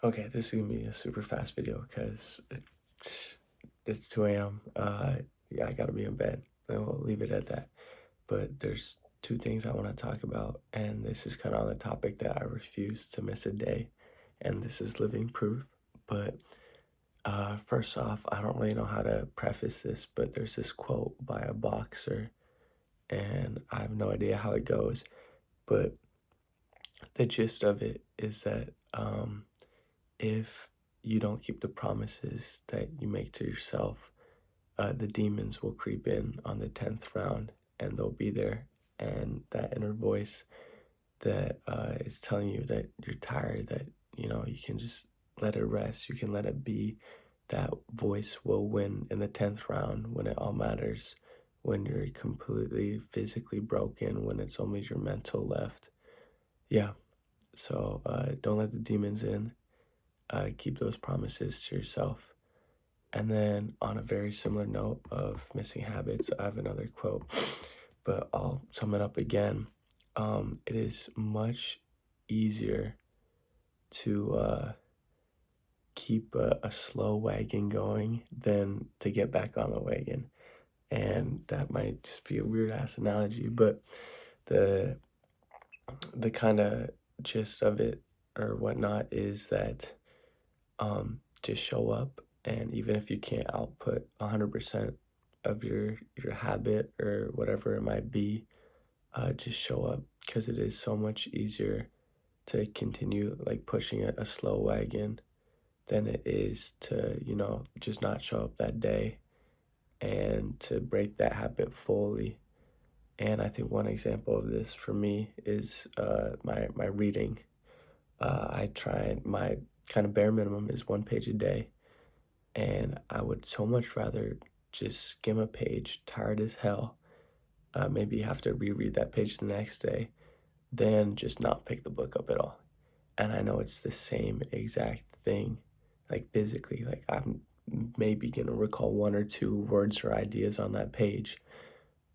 Okay, this is gonna be a super fast video because it's 2 a.m. Yeah, I gotta be in bed. And we'll leave it at that. But there's two things I want to talk about, and this is kind of on the topic that I refuse to miss a day, and this is living proof. But first off, I don't really know how to preface this, but there's this quote by a boxer, and I have no idea how it goes, but the gist of it is that if you don't keep the promises that you make to yourself, the demons will creep in on the 10th round and they'll be there. And that inner voice that is telling you that you're tired, that you can just let it rest, you can let it be, that voice will win in the 10th round when it all matters, when you're completely physically broken, when it's only your mental left. Yeah, so don't let the demons in. Keep those promises to yourself. And then, on a very similar note of missing habits, I have another quote, but I'll sum it up again. It is much easier to keep a slow wagon going than to get back on the wagon. And that might just be a weird ass analogy, but the the kind of gist of it or whatnot is that just show up, and even if you can't output 100% of your habit or whatever it might be, just show up, because it is so much easier to continue like pushing a slow wagon than it is to just not show up that day and to break that habit fully. And I think one example of this for me is my reading. I try, my kind of bare minimum is 1 page a day, and I would so much rather just skim a page, tired as hell, maybe have to reread that page the next day, than just not pick the book up at all. And I know it's the same exact thing, like physically, like I'm maybe gonna recall one or two words or ideas on that page,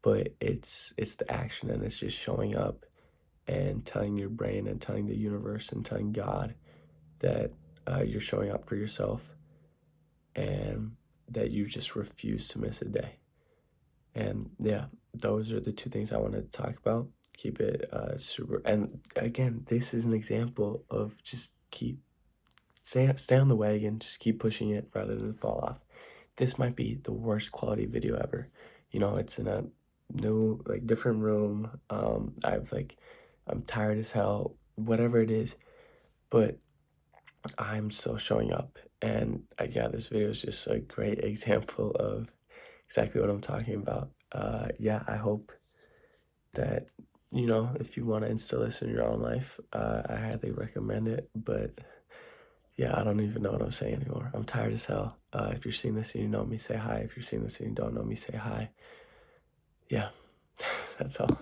but it's the action, and it's just showing up and telling your brain and telling the universe and telling God that you're showing up for yourself and that you just refuse to miss a day. And yeah, those are the two things I want to talk about. Keep it super. And again, this is an example of just stay on the wagon, just keep pushing it rather than fall off. This might be the worst quality video ever. It's in a new, like, different room. I'm tired as hell, whatever it is, but I'm still showing up. And yeah, this video is just a great example of exactly what I'm talking about. Yeah, I hope that, if you want to instill this in your own life, I highly recommend it. But yeah, I don't even know what I'm saying anymore. I'm tired as hell. If you're seeing this and you know me, say hi. If you're seeing this and you don't know me, say hi. Yeah, that's all.